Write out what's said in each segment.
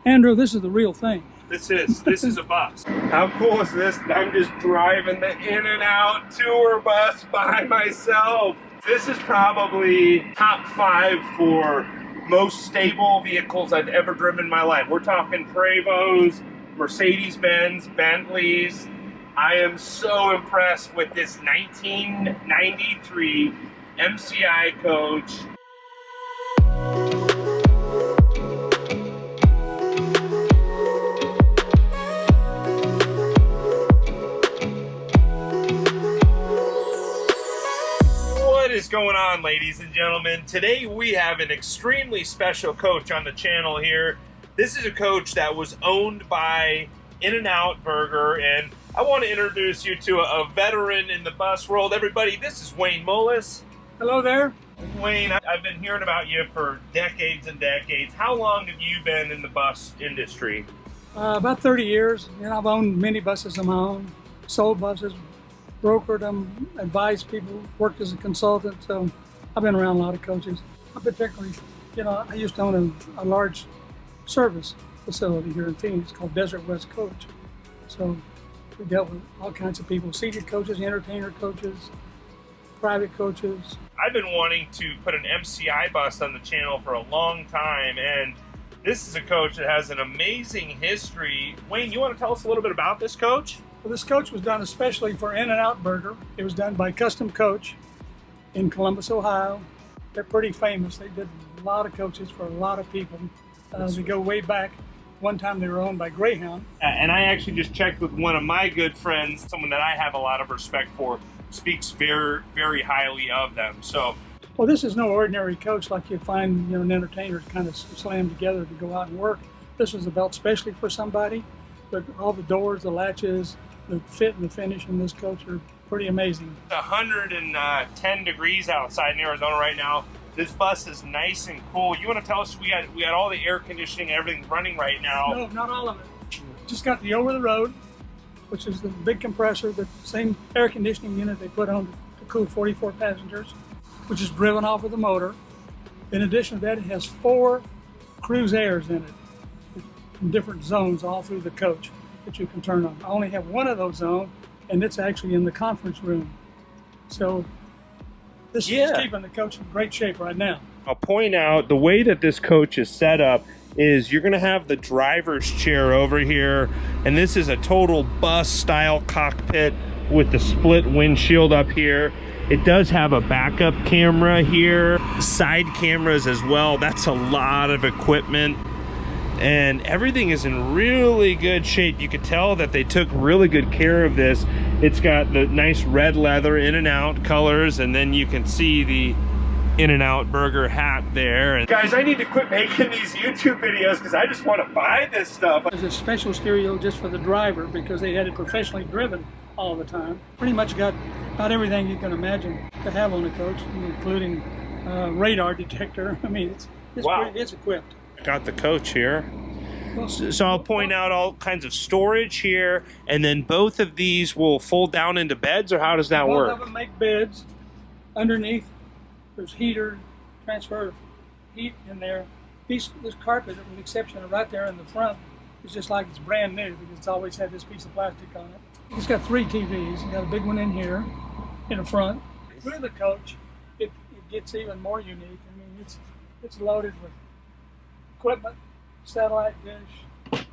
Andrew, this is the real thing. This is a bus. How cool is this? I'm just driving the In-N-Out tour bus by myself. This is probably top 5 for most stable vehicles I've ever driven in my life. We're talking Prevos, Mercedes-Benz, Bentleys. I am so impressed with this 1993 MCI coach. What is going on, ladies and gentlemen? Today we have an extremely special coach on the channel here. This is a coach that was owned by In-N-Out Burger, and I want to introduce you to a veteran in the bus world. Everybody, this is Wayne Mullis. Hello there. Wayne, I've been hearing about you for decades and decades. How long have you been in the bus industry? About 30 years. You know, I've owned many buses of my own, sold buses, brokered them, advised people, worked as a consultant. So I've been around a lot of coaches. I particularly, you know, I used to own a large service facility here in Phoenix called Desert West Coach. So we dealt with all kinds of people, seated coaches, entertainer coaches, private coaches. I've been wanting to put an MCI bus on the channel for a long time, and this is a coach that has an amazing history. Wayne, you want to tell us a little bit about this coach? Well, this coach was done especially for In-N-Out Burger. It was done by Custom Coach in Columbus, Ohio. They're pretty famous. They did a lot of coaches for a lot of people. They go way back. One time they were owned by Greyhound. And I actually just checked with one of my good friends, someone that I have a lot of respect for, speaks very, very highly of them. So, well, this is no ordinary coach like you'd find, you know, an entertainer kind of slammed together to go out and work. This was built specially for somebody, but all the doors, the latches, the fit and the finish in this coach are pretty amazing. 110 degrees outside in Arizona right now. This bus is nice and cool. You want to tell us we got all the air conditioning, everything's running right now? No, not all of it. Just got the over the road, which is the big compressor, the same air conditioning unit they put on to cool 44 passengers, which is driven off of the motor. In addition to that, it has 4 cruise airs in it, in different zones all through the coach that you can turn on. I only have one of those zones, and it's actually in the conference room. So this is keeping the coach in great shape right now. I'll point out the way that this coach is set up is you're going to have the driver's chair over here, and this is a total bus style cockpit with the split windshield up here. It does have a backup camera here, side cameras as well. That's a lot of equipment, and everything is in really good shape. You could tell that they took really good care of this. It's got the nice red leather In-N-Out colors, and then you can see the In-N-Out Burger hat there. And guys, I need to quit making these YouTube videos because I just want to buy this stuff. There's a special stereo just for the driver because they had it professionally driven all the time. Pretty much got about everything you can imagine to have on a coach, including radar detector. I mean, it's equipped. Got the coach here. So I'll point out all kinds of storage here, and then both of these will fold down into beds, or how does that work? Both of them make beds. Underneath, there's heater, transfer heat in there. This carpet, with the exception of right there in the front, is just like it's brand new because it's always had this piece of plastic on it. It's got 3 TVs. It's got a big one in here, in the front. Through the coach, it gets even more unique. I mean, it's loaded with equipment, satellite dish.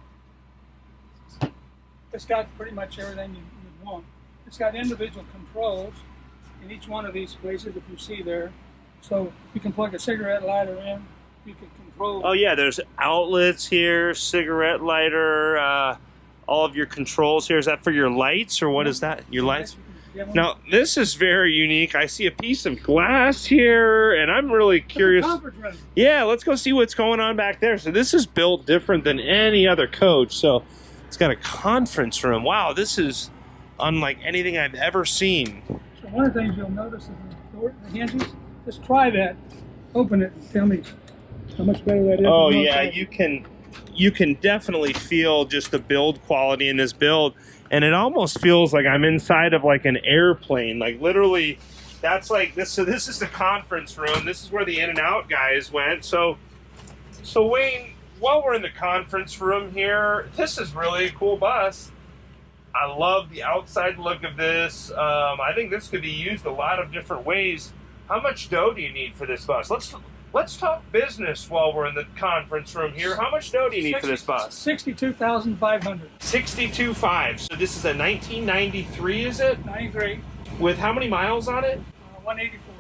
It's got pretty much everything you'd want. It's got individual controls in each one of these places, if you see there. So you can plug a cigarette lighter in. You can control. Oh yeah, there's outlets here, cigarette lighter, all of your controls here. Is that for your lights, or what is that? Your lights? Now, this is very unique. I see a piece of glass here, and I'm really curious. Yeah, let's go see what's going on back there. So this is built different than any other coach. So it's got a conference room. Wow, this is unlike anything I've ever seen. So one of the things you'll notice is the hinges. Just try that. Open it and tell me how much better that is. Oh, yeah, you can definitely feel just the build quality in this build. And it almost feels like I'm inside of like an airplane. Like literally, that's like this. So this is the conference room. This is where the In-N-Out guys went. So Wayne, while we're in the conference room here, this is really a cool bus. I love the outside look of this. I think this could be used a lot of different ways. How much dough do you need for this bus? Let's talk business while we're in the conference room here. How much dough do you need for this bus? 62,500. 62.5. So this is a 1993, is it? 93. With how many miles on it? 184.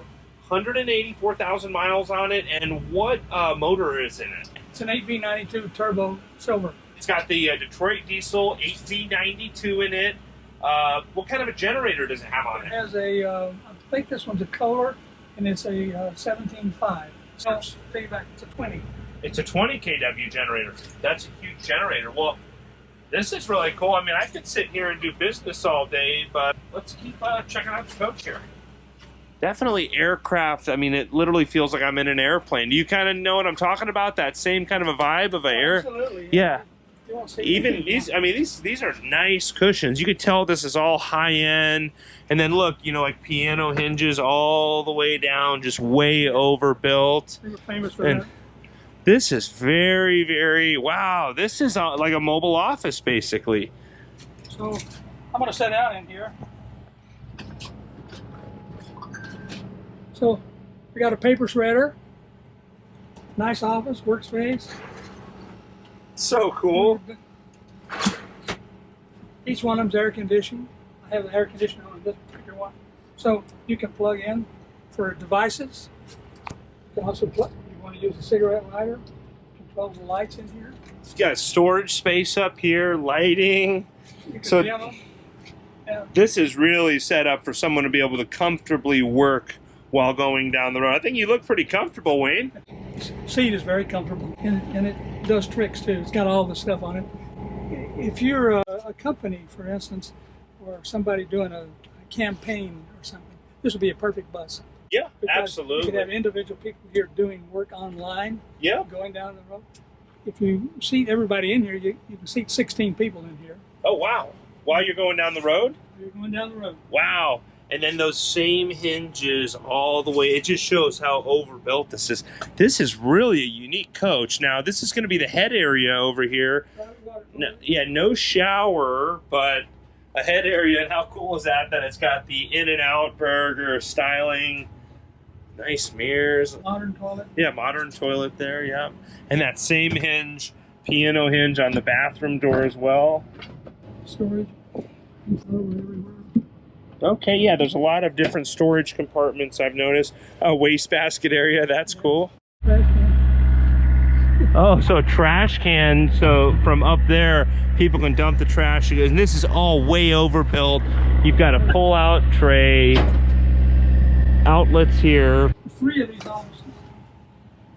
184,000 miles on it. And what motor is in it? It's an 8V92 turbo silver. It's got the Detroit diesel 8V92 in it. What kind of a generator does it have on it? It has a, I think this one's a Kohler, and it's a 17.5. So, take it back, it's a 20. It's a 20 kW generator. That's a huge generator. Well, this is really cool. I mean, I could sit here and do business all day, but let's keep checking out the coach here. Definitely aircraft. I mean, it literally feels like I'm in an airplane. Do you kind of know what I'm talking about? That same kind of a vibe of an air? Absolutely. Yeah. Even these, I mean, these are nice cushions. You could tell this is all high end. And then look, you know, like piano hinges all the way down, just way overbuilt. They were famous for that. This is very, very, wow. This is like a mobile office, basically. So I'm going to sit down in here. So we got a paper shredder, nice office, workspace. So cool. Each one of them's air conditioned. I have the air conditioner on this particular one. So you can plug in for devices. You can also plug, you want to use a cigarette lighter, control the lights in here. It's got storage space up here, lighting. You can So dim them. Yeah. This is really set up for someone to be able to comfortably work while going down the road. I think you look pretty comfortable, Wayne. Seat is very comfortable, and it does tricks too. It's got all the stuff on it. If you're a company, for instance, or somebody doing a campaign or something, this would be a perfect bus. Yeah, Because absolutely. you could have individual people here doing work online, Yeah. going down the road. If you seat everybody in here, you can seat 16 people in here. Oh, wow. While you're going down the road? You're going down the road. Wow. And then those same hinges all the way. It just shows how overbuilt this is. This is really a unique coach. Now, this is going to be the head area over here. No, yeah, no shower, but a head area. And how cool is that? That it's got the In-N-Out burger styling. Nice mirrors. Modern toilet. Yeah, modern toilet there, yeah. And that same hinge, piano hinge on the bathroom door as well. Storage. Everywhere. Okay, yeah, there's a lot of different storage compartments I've noticed. A wastebasket area, that's cool. Oh, so trash can, so from up there, people can dump the trash. And this is all way overbuilt. You've got a pull-out tray, outlets here. 3 of these offices.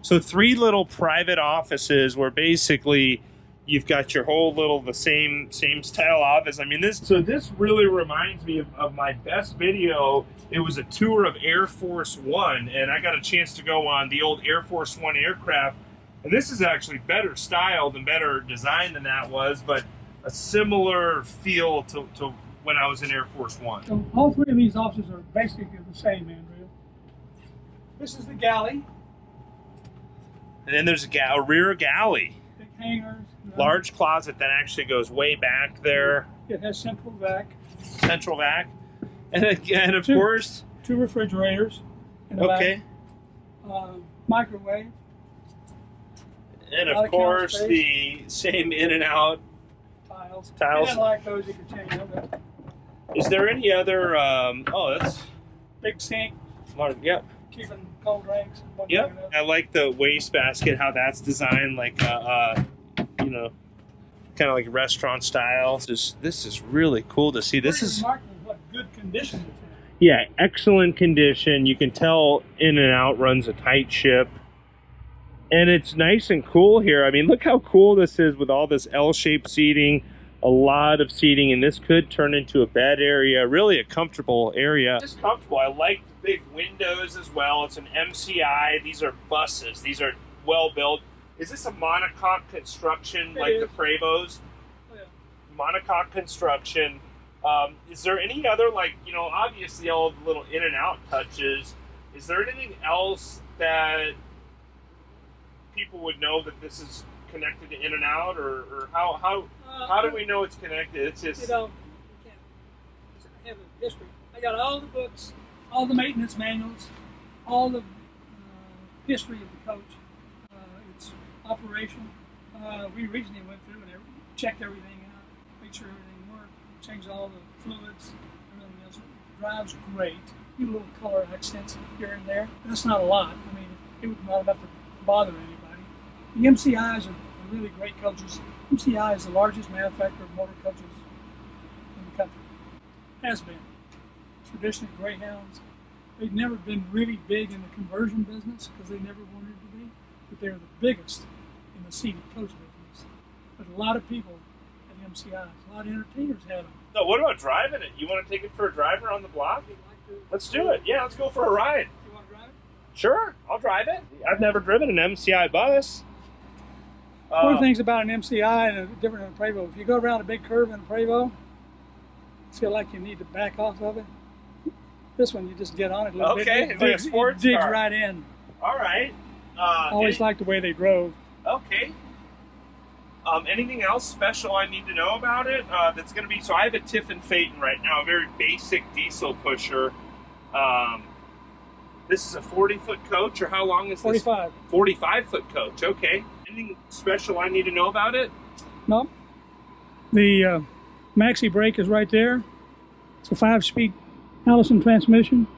So 3 little private offices where basically you've got your whole little, the same style office. I mean, this really reminds me of my best video. It was a tour of Air Force One, and I got a chance to go on the old Air Force One aircraft. And this is actually better styled and better designed than that was, but a similar feel to when I was in Air Force One. So all 3 of these offices are basically the same, Andrew. This is the galley. And then there's a rear galley. Big hangers. Large closet that actually goes way back there. It has central vac. Central vac. And again, of course. 2 refrigerators. In the Okay. back. Microwave. And of course, the same In-N-Out Tiles. If tiles. you didn't like those, you could change them. Is there any other, oh, that's Big sink. large, yep. Keeping cold drinks. And Yep. I like the wastebasket, how that's designed, like, you know, kind of like restaurant style. This is really cool to see. This is remarkable what good condition it's in. Yeah, excellent condition. You can tell In-N-Out runs a tight ship. And it's nice and cool here. I mean, look how cool this is with all this L-shaped seating, a lot of seating, and this could turn into a bed area, really a comfortable area. It's comfortable. I like the big windows as well. It's an MCI. These are buses. These are well built. Is this a monocoque construction like the Prevost? Oh, yeah. Monocoque construction. Is there any other, like, you know, obviously all the little In-N-Out touches. Is there anything else that people would know that this is connected to in and out, or how do we know it's connected? It's just, you know, you can't. I have a history. I got all the books, all the maintenance manuals, all the history of the coach, its operation. We recently went through and checked everything out, made sure everything worked, changed all the fluids, everything else. It drives great. A little color accents here and there. That's not a lot. I mean, it would not enough to bother anybody. The MCIs are really great coaches. MCI is the largest manufacturer of motor coaches in the country. Has been. Traditionally, Greyhounds. They've never been really big in the conversion business because they never wanted to be, but they're the biggest in the seated coach business. But a lot of people had MCIs. A lot of entertainers had them. No, what about driving it? You want to take it for a driver on the block? Let's do it. Yeah, let's go for a ride. You want to drive it? Sure, I'll drive it. I've never driven an MCI bus. One of the things about an MCI and a different than a Prevost, if you go around a big curve in a Prevost, you feel like you need to back off of it. This one, you just get on it a little bit. Okay, it's like a sports car. It digs car. right in. All right. Always liked the way they drove. Okay. Anything else special I need to know about it? That's going to be, so I have a Tiffin Phaeton right now, a very basic diesel pusher. This is a 40-foot coach, or how long is this? 45. 45-foot coach, okay. Anything special I need to know about it? No. The maxi brake is right there. It's a 5-speed Allison transmission.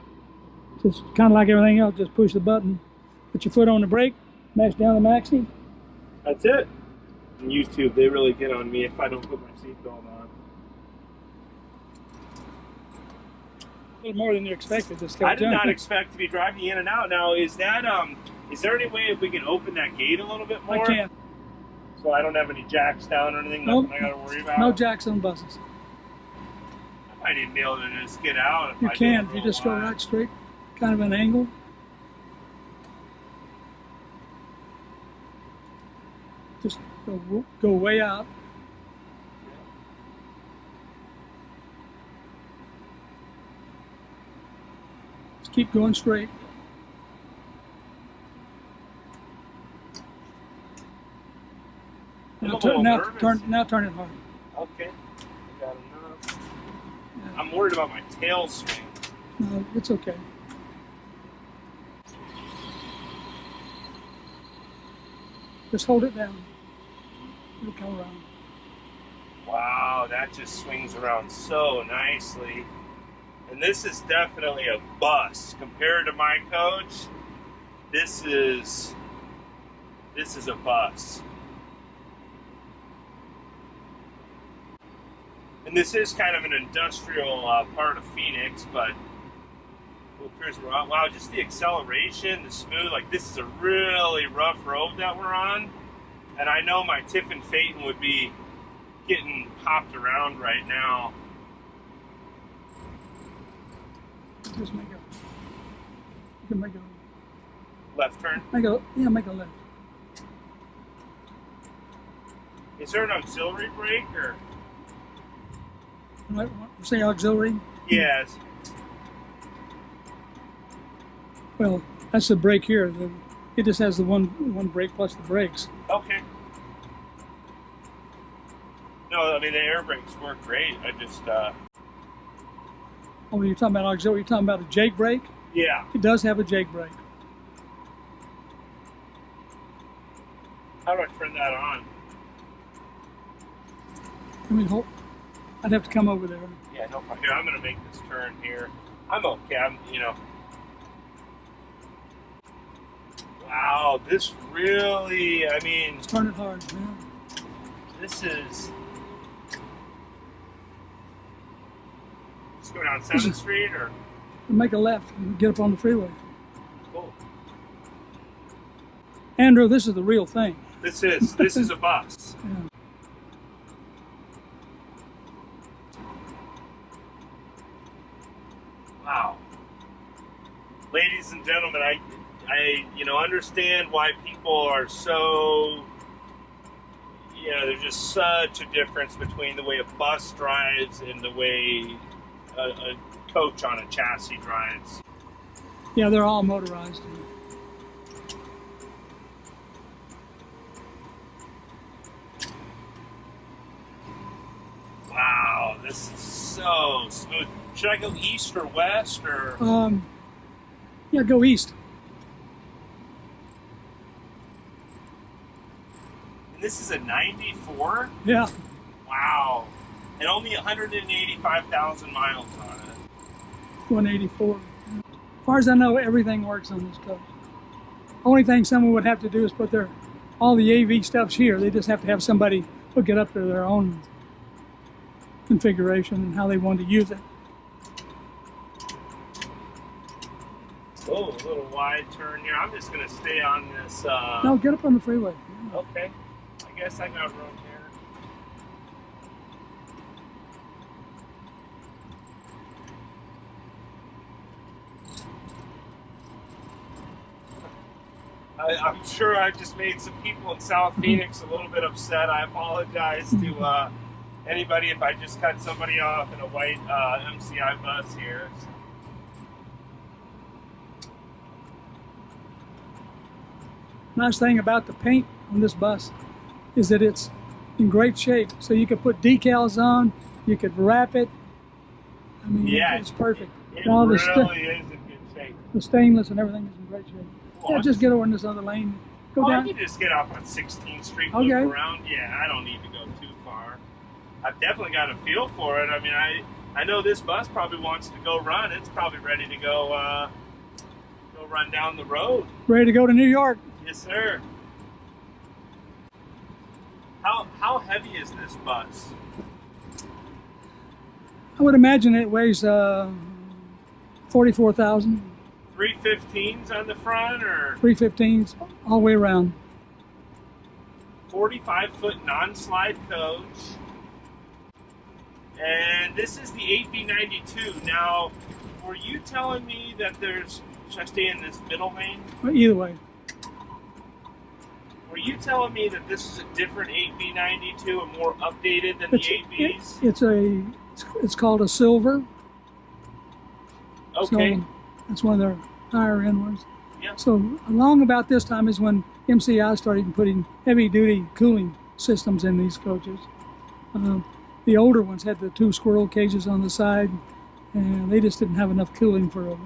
Just kind of like everything else, just push the button, put your foot on the brake, mash down the maxi. That's it. On YouTube, they really get on me if I don't put my seatbelt on. A little more than you expected. This I did not expect to be driving in and out. Now, is that is there any way if we can open that gate a little bit more? I can. So I don't have any jacks down or anything. Nope. Nothing I got to worry about. No jacks on buses. I might even be able to just get out. If You I can if you just go right straight, kind of an angle. Just go way out. Just keep going straight. Now turn it hard. Okay. Got enough. Yeah. I'm worried about my tail swing. No, it's okay. Just hold it down. It'll come around. Wow, that just swings around so nicely. And this is definitely a bus compared to my coach. This is a bus. And this is kind of an industrial part of Phoenix, but we'll cruise around. Wow, just the acceleration, the smooth, like this is a really rough road that we're on. And I know my Tiffin Phaeton would be getting popped around right now. Just make you can make a left turn? make a left. Is there an auxiliary brake or? You say auxiliary? Yes. Well, that's the brake here. It just has the one brake plus the brakes. Okay. No, I mean the air brakes work great. I just Oh, you're talking about auxiliary? You're talking about a Jake brake? Yeah. It does have a Jake brake. How do I turn that on? I mean, I'd have to come over there. Yeah, no problem. Here, I'm going to make this turn here. I'm okay. Wow, this really, I mean... Just turn it hard, man. This is... Let's go down 7th Street, or... Make a left and get up on the freeway. Cool. Andrew, this is the real thing. This is a bus. Yeah. Wow. Ladies and gentlemen, I understand why people are so, there's just such a difference between the way a bus drives and the way a coach on a chassis drives. Yeah, they're all motorized. this is so smooth. Should I go east or west or? Yeah, go east. And this is a 94? Yeah. Wow. And only 185,000 miles on it. 184. As far as I know, everything works on this coach. Only thing someone would have to do is put all the AV stuff's here. They just have to have somebody hook it up to their own configuration and how they want to use it. Oh, a little wide turn here. I'm just going to stay on this. No, get up on the freeway. Okay. I guess I got room here. I'm sure I just made some people in South Phoenix a little bit upset. I apologize to anybody if I just cut somebody off in a white MCI bus here. Nice thing about the paint on this bus is that it's in great shape. So you could put decals on, you could wrap it. I mean, yeah, it's perfect. It really is in good shape. The stainless and everything is in great shape. Well, yeah, just get over in this other lane. Go down. I can just get off on 16th Street, look around. Yeah, I don't need to go too far. I've definitely got a feel for it. I mean, I know this bus probably wants to go run. It's probably ready to go run down the road. Ready to go to New York. Yes, sir. How heavy is this bus? I would imagine it weighs 44,000. 315s on the front, or 315s all the way around. 45-foot non-slide coach. And this is the 8B92. Now, were you telling me that there's... Should I stay in this middle lane? Either way. Were you telling me that this is a different 8B92 and more updated than the 8Bs? It's called a silver. Okay. So it's one of their higher end ones. Yeah. So along about this time is when MCI started putting heavy duty cooling systems in these coaches. The older ones had the 2 squirrel cages on the side, and they just didn't have enough cooling for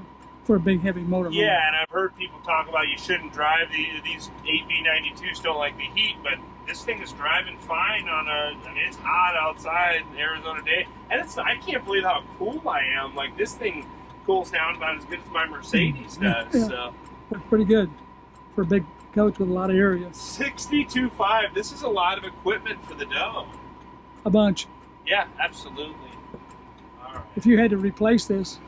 a big heavy motor. Yeah, and I've heard people talk about you shouldn't drive these 8B92s, don't like the heat, but this thing is driving fine on I mean, it's hot outside in Arizona day, and I can't believe how cool I am. Like, this thing cools down about as good as my Mercedes does. Yeah. So. That's pretty good for a big coach with a lot of area. 62.5, this is a lot of equipment for the dough. A bunch. Yeah, absolutely. All right. If you had to replace this,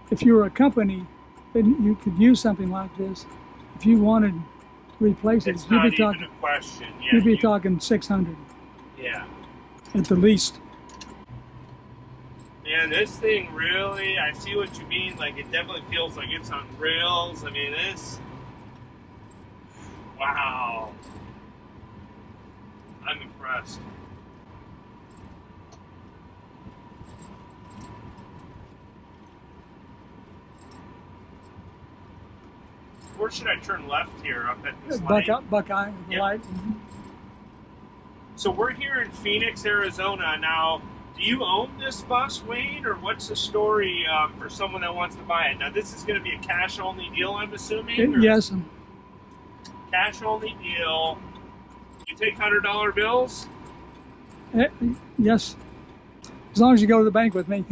if you were a company, then you could use something like this. If you wanted to replace it, you'd be talking, a question. Yeah, you'd be talking 600. Yeah. At the least. Yeah, this thing really, I see what you mean. Like, it definitely feels like it's on rails. I mean, wow. I'm impressed. Where should I turn left here? Up at this light? Buckeye, the light. Mm-hmm. So we're here in Phoenix, Arizona. Now, do you own this bus, Wayne, or what's the story for someone that wants to buy it? Now, this is going to be a cash-only deal, I'm assuming? Yes. Cash-only deal. You take $100 bills? Yes. As long as you go to the bank with me.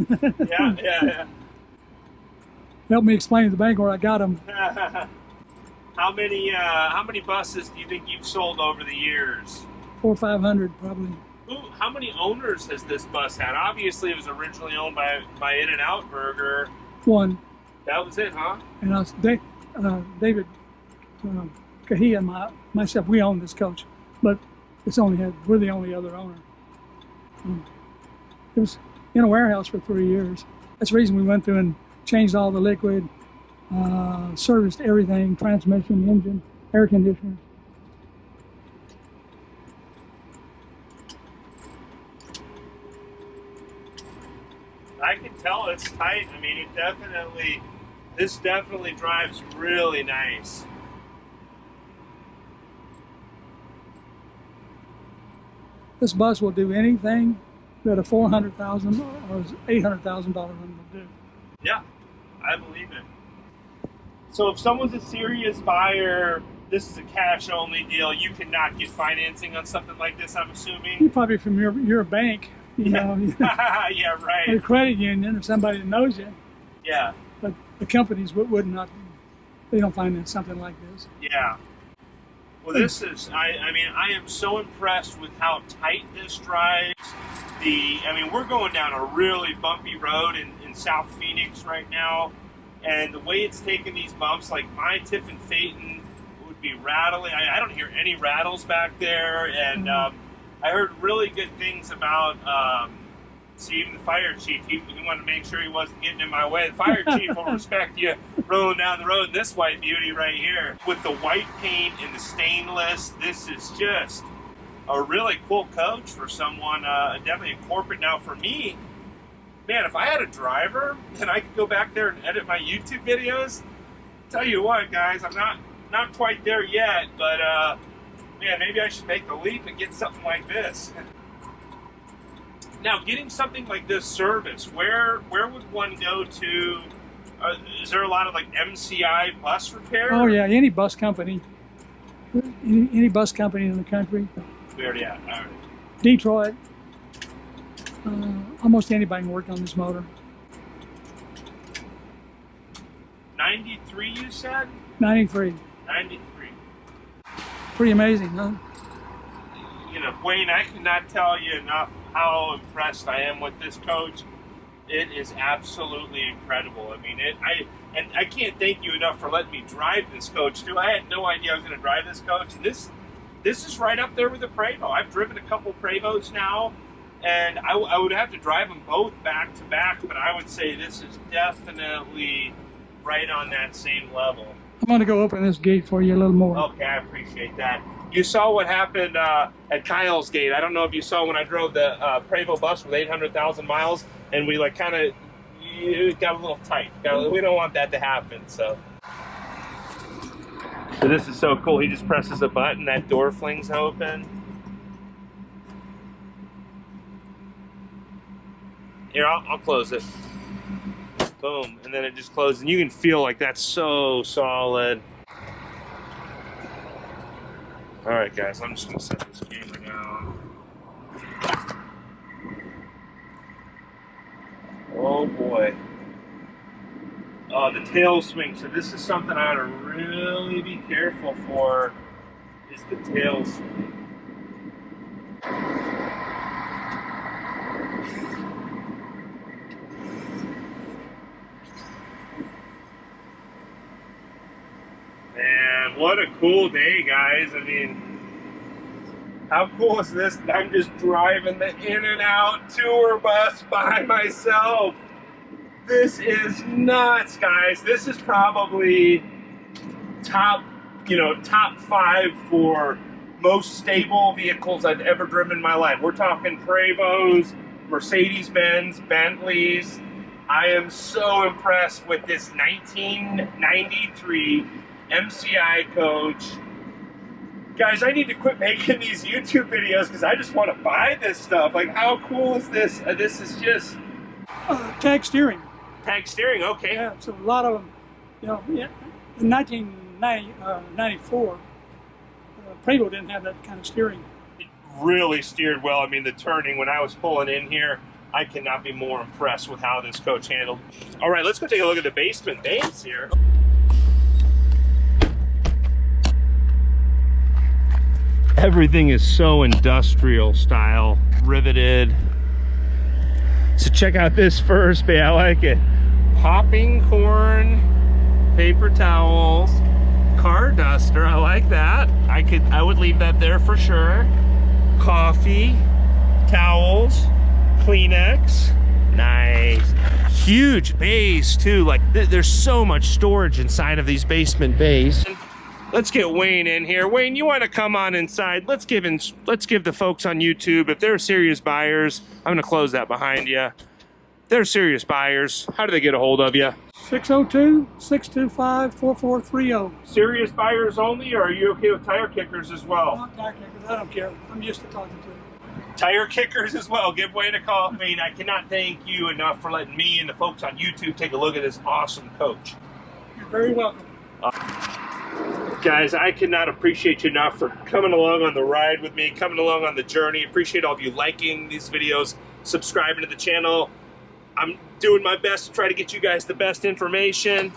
Yeah. Help me explain to the bank where I got them. How many buses do you think you've sold over the years? 400 or 500 probably. Ooh, how many owners has this bus had? Obviously, it was originally owned by In-N-Out Burger. One. That was it, huh? And David Kahia and myself, we own this coach, but we're the only other owner. It was in a warehouse for 3 years. That's the reason we went through and changed all the liquid, serviced everything, transmission, engine, air conditioners. I can tell it's tight. I mean, this definitely drives really nice. This bus will do anything that a $400,000 or $800,000 one will do. Yeah, I believe it. So if someone's a serious buyer, this is a cash only deal. You cannot get financing on something like this, I'm assuming. You probably from your bank, you know. Yeah, right. Or a credit union or somebody that knows you. Yeah. But the companies would not, they don't finance something like this. Yeah. Well, this is, I mean, I am so impressed with how tight this drives. I mean, we're going down a really bumpy road in South Phoenix right now. And the way it's taking these bumps, like my Tiff and Phaeton would be rattling. I don't hear any rattles back there. And I heard really good things about, see, even the fire chief, he wanted to make sure he wasn't getting in my way. The fire chief will respect you rolling down the road. This white beauty right here with the white paint and the stainless, this is just a really cool coach for someone, definitely a corporate. Now for me, man, if I had a driver and I could go back there and edit my YouTube videos, tell you what, guys, I'm not quite there yet, but man, maybe I should make the leap and get something like this. Now, getting something like this service, where would one go to? Is there a lot of like MCI bus repair? Oh yeah, any bus company, any bus company in the country. Where are at? All right. Detroit. Almost anybody can work on this motor. 93, you said? 93. 93. Pretty amazing, huh? You know, Wayne, I cannot tell you enough how impressed I am with this coach. It is absolutely incredible. I mean, I can't thank you enough for letting me drive this coach too. I had no idea I was going to drive this coach. This is right up there with the Prevost. I've driven a couple Prevosts now, and I would have to drive them both back to back, but I would say this is definitely right on that same level. I'm going to go open this gate for you a little more. Okay, I appreciate that. You saw what happened at Kyle's gate. I don't know if you saw when I drove the Prevost bus with 800,000 miles, and we like kind of got a little tight. We don't want that to happen. So this is so cool. He just presses a button, that door flings open. Here, I'll close it. Boom, and then it just closes, and you can feel like that's so solid. All right, guys, I'm just gonna set this camera down. Oh boy. Oh, the tail swing. So this is something I ought to really be careful for, is the tail swing. Man, what a cool day, guys. I mean, how cool is this that I'm just driving the in and out tour bus by myself? This is nuts, guys. This is probably top 5 for most stable vehicles I've ever driven in my life. We're talking Prevosts, Mercedes-Benz, Bentleys. I am so impressed with this 1993 MCI coach. Guys, I need to quit making these YouTube videos because I just want to buy this stuff. Like, how cool is this? This is just... Tag steering. Tag steering, okay. Yeah, so a lot of them, in 1994, Prevost didn't have that kind of steering. It really steered well. I mean, the turning, when I was pulling in here, I cannot be more impressed with how this coach handled. All right, let's go take a look at the basement bays here. Everything is so industrial style, riveted. So check out this first bay, I like it. Popping corn, paper towels, car duster, I like that. I would leave that there for sure. Coffee, towels, Kleenex, nice. Huge bays too, like there's so much storage inside of these basement bays. Let's get Wayne in here. Wayne, you want to come on inside? Let's give the folks on YouTube, if they're serious buyers, I'm gonna close that behind you. If they're serious buyers, how do they get a hold of you? 602-625-4430. Serious buyers only, or are you okay with tire kickers as well? Not tire kickers, I don't care. I'm used to talking to them. tire kickers as well. Give way to call. I mean, I cannot thank you enough for letting me and the folks on YouTube take a look at this awesome coach. You're very welcome. Guys, I cannot appreciate you enough for coming along on the ride with me, coming along on the journey. Appreciate all of you liking these videos, subscribing to the channel. I'm doing my best to try to get you guys the best information.